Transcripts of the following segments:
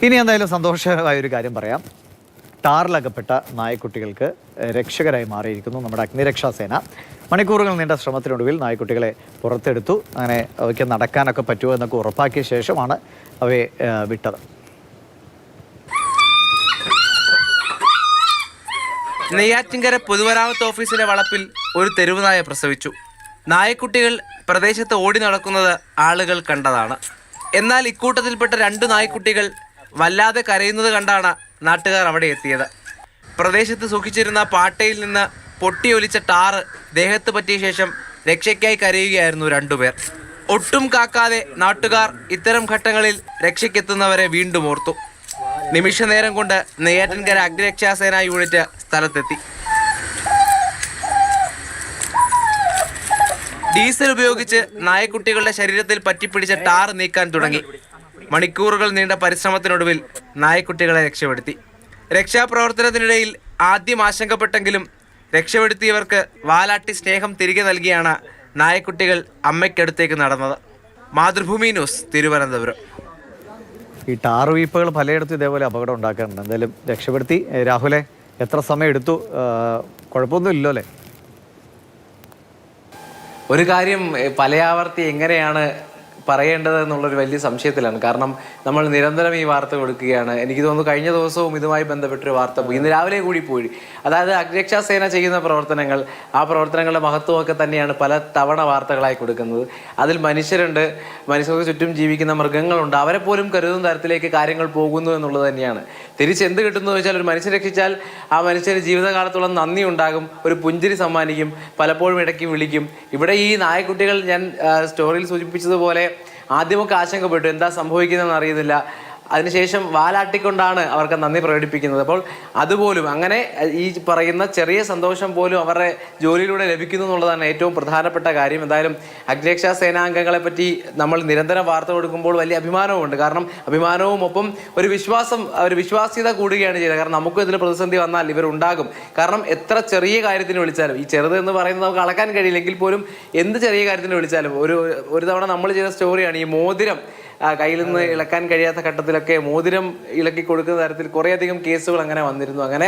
ഇനി എന്തായാലും സന്തോഷകരമായ ഒരു കാര്യം പറയാം. ടാറിലകപ്പെട്ട നായ്ക്കുട്ടികൾക്ക് രക്ഷകരായി മാറിയിരിക്കുന്നു നമ്മുടെ അഗ്നിരക്ഷാസേന. മണിക്കൂറുകൾ നീണ്ട ശ്രമത്തിനൊടുവിൽ നായ്ക്കുട്ടികളെ പുറത്തെടുത്തു. അങ്ങനെ അവയ്ക്ക് നടക്കാനൊക്കെ പറ്റുമോ എന്നൊക്കെ ഉറപ്പാക്കിയ ശേഷമാണ് അവയെ വിട്ടത്. നെയ്യാറ്റിൻകര പൊതുമരാമത്ത് ഓഫീസിലെ വളപ്പിൽ ഒരു തെരുവുനായ പ്രസവിച്ചു. നായക്കുട്ടികൾ പ്രദേശത്ത് ഓടി നടക്കുന്നത് ആളുകൾ കണ്ടതാണ്. എന്നാൽ ഇക്കൂട്ടത്തിൽപ്പെട്ട 2 നായ്ക്കുട്ടികൾ വല്ലാതെ കരയുന്നത് കണ്ടാണ് നാട്ടുകാർ അവിടെ എത്തിയത്. പ്രദേശത്ത് സൂക്ഷിച്ചിരുന്ന പാട്ടയിൽ നിന്ന് പൊട്ടിയൊലിച്ച ടാറ് ദേഹത്ത് പറ്റിയ ശേഷം രക്ഷയ്ക്കായി കരയുകയായിരുന്നു 2 പേർ. ഒട്ടും കാക്കാതെ നാട്ടുകാർ ഇത്തരം ഘട്ടങ്ങളിൽ രക്ഷയ്ക്കെത്തുന്നവരെ വീണ്ടും ഓർത്തു. നിമിഷ നേരം കൊണ്ട് നെയ്യാറ്റിൻകര അഗ്നിരക്ഷാസേന യൂണിറ്റ് സ്ഥലത്തെത്തി. ഡീസൽ ഉപയോഗിച്ച് നായക്കുട്ടികളുടെ ശരീരത്തിൽ പറ്റിപ്പിടിച്ച ടാർ നീക്കാൻ തുടങ്ങി. മണിക്കൂറുകൾ നീണ്ട പരിശ്രമത്തിനൊടുവിൽ നായക്കുട്ടികളെ രക്ഷപ്പെടുത്തി. രക്ഷാപ്രവർത്തനത്തിനിടയിൽ ആദ്യം ആശങ്കപ്പെട്ടെങ്കിലും രക്ഷപ്പെടുത്തിയവർക്ക് വാലാട്ടി സ്നേഹം തിരികെ നൽകിയാണ് നായക്കുട്ടികൾ അമ്മയ്ക്കടുത്തേക്ക് നടന്നത്. മാതൃഭൂമി ന്യൂസ്, തിരുവനന്തപുരം. ഈ ടാർ വീപ്പുകൾ പലയിടത്തും ഇതേപോലെ അപകടം ഉണ്ടാക്കാറുണ്ട്. എന്തായാലും രക്ഷപ്പെടുത്തി. രാഹുലെ, എത്ര സമയം എടുത്തു? കുഴപ്പമൊന്നും ഇല്ലോ അല്ലേ? ഒരു കാര്യം പലയാവർത്തി എങ്ങനെയാണ് പറയേണ്ടത് എന്നുള്ളൊരു വലിയ സംശയത്തിലാണ്. കാരണം നമ്മൾ നിരന്തരം ഈ വാർത്ത കൊടുക്കുകയാണ്. എനിക്ക് തോന്നുന്നു കഴിഞ്ഞ ദിവസവും ഇതുമായി ബന്ധപ്പെട്ടൊരു വാർത്ത പോയി, ഇന്ന് രാവിലെ കൂടി പോയി. അതായത് അഗ്നിരക്ഷാസേന ചെയ്യുന്ന പ്രവർത്തനങ്ങൾ, ആ പ്രവർത്തനങ്ങളുടെ മഹത്വമൊക്കെ തന്നെയാണ് പല തവണ വാർത്തകളായി കൊടുക്കുന്നത്. അതിൽ മനുഷ്യരുണ്ട്, മനുഷ്യർക്ക് ചുറ്റും ജീവിക്കുന്ന മൃഗങ്ങളുണ്ട്. അവരെ പോലും കരുതുന്ന തരത്തിലേക്ക് കാര്യങ്ങൾ പോകുന്നു എന്നുള്ളത് തന്നെയാണ്. തിരിച്ച് എന്ത് കിട്ടുന്നു വെച്ചാൽ, ഒരു മനുഷ്യരെ രക്ഷിച്ചാൽ ആ മനുഷ്യന് ജീവിതകാലത്തോളം നന്ദി ഉണ്ടാകും, ഒരു പുഞ്ചിരി സമ്മാനിക്കും, പലപ്പോഴും ഇടയ്ക്ക് വിളിക്കും. ഇവിടെ ഈ നായക്കുട്ടികൾ ഞാൻ സ്റ്റോറിയിൽ സൂചിപ്പിച്ചതുപോലെ ആദ്യമൊക്കെ ആശങ്കപ്പെട്ടു, എന്താ സംഭവിക്കുന്നതെന്ന് അറിയുന്നില്ല. അതിനുശേഷം വാലാട്ടിക്കൊണ്ടാണ് അവർക്ക് നന്ദി പ്രകടിപ്പിക്കുന്നത്. അപ്പോൾ അതുപോലും അങ്ങനെ ഈ പറയുന്ന ചെറിയ സന്തോഷം പോലും അവരുടെ ജോലിയിലൂടെ ലഭിക്കുന്നു എന്നുള്ളതാണ് ഏറ്റവും പ്രധാനപ്പെട്ട കാര്യം. എന്തായാലും അഗ്നിരക്ഷാ സേനാംഗങ്ങളെ പറ്റി നമ്മൾ നിരന്തരം വാർത്ത കൊടുക്കുമ്പോൾ വലിയ അഭിമാനവുമുണ്ട്. കാരണം അഭിമാനവും ഒപ്പം ഒരു വിശ്വാസ്യത കൂടുകയാണ് ചെയ്യുന്നത്. കാരണം നമുക്കും ഇതിൽ പ്രതിസന്ധി വന്നാൽ ഇവരുണ്ടാകും. കാരണം എത്ര ചെറിയ കാര്യത്തിന് വിളിച്ചാലും, ഈ ചെറുത് എന്ന് പറയുന്നത് നമുക്ക് അളക്കാൻ കഴിയില്ലെങ്കിൽ പോലും എന്ത് ചെറിയ കാര്യത്തിന് വിളിച്ചാലും, ഒരു തവണ നമ്മൾ ചെയ്ത സ്റ്റോറിയാണ് ഈ മോതിരം കയ്യിൽ നിന്ന് ഇളക്കാൻ കഴിയാത്ത ഘട്ടത്തിലൊക്കെ മോതിരം ഇളക്കി കൊടുക്കുന്ന തരത്തിൽ കുറേയധികം കേസുകൾ അങ്ങനെ വന്നിരുന്നു. അങ്ങനെ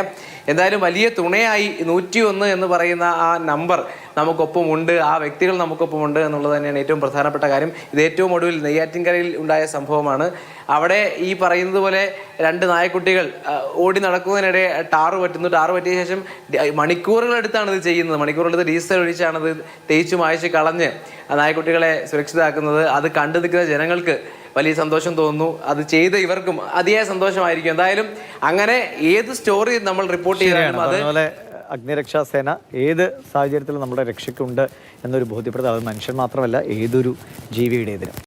എന്തായാലും വലിയ തുണയായി 101 എന്ന് പറയുന്ന ആ നമ്പർ നമുക്കൊപ്പമുണ്ട്, ആ വ്യക്തികൾ നമുക്കൊപ്പമുണ്ട് എന്നുള്ളത് തന്നെയാണ് ഏറ്റവും പ്രധാനപ്പെട്ട കാര്യം. ഇത് ഏറ്റവും ഒടുവിൽ നെയ്യാറ്റിൻകരയിൽ ഉണ്ടായ സംഭവമാണ്. അവിടെ ഈ പറയുന്നത് പോലെ 2 നായക്കുട്ടികൾ ഓടി നടക്കുന്നതിനിടെ ടാറ് പറ്റിയ ശേഷം മണിക്കൂറുകളെടുത്താണ് ഇത് ചെയ്യുന്നത്. മണിക്കൂറുകളെടുത്ത് ഡീസൽ ഒഴിച്ചാണ് ഇത് തേച്ചു മായ്ച്ച് കളഞ്ഞ് നായക്കുട്ടികളെ സുരക്ഷിതമാക്കുന്നത്. അത് കണ്ടു നിൽക്കുന്ന ജനങ്ങൾക്ക് വലിയ സന്തോഷം തോന്നുന്നു. അത് ചെയ്ത ഇവർക്കും അതിയായ സന്തോഷമായിരിക്കും. എന്തായാലും അങ്ങനെ ഏത് സ്റ്റോറി നമ്മൾ റിപ്പോർട്ട് ചെയ്യാനും അതുപോലെ അഗ്നിരക്ഷാസേന ഏത് സാഹചര്യത്തിലും നമ്മുടെ രക്ഷയ്ക്കുണ്ട് എന്നൊരു ബോധ്യപ്പെടുത്തുക. അത് മനുഷ്യൻ മാത്രമല്ല, ഏതൊരു ജീവിയുടേതിനും.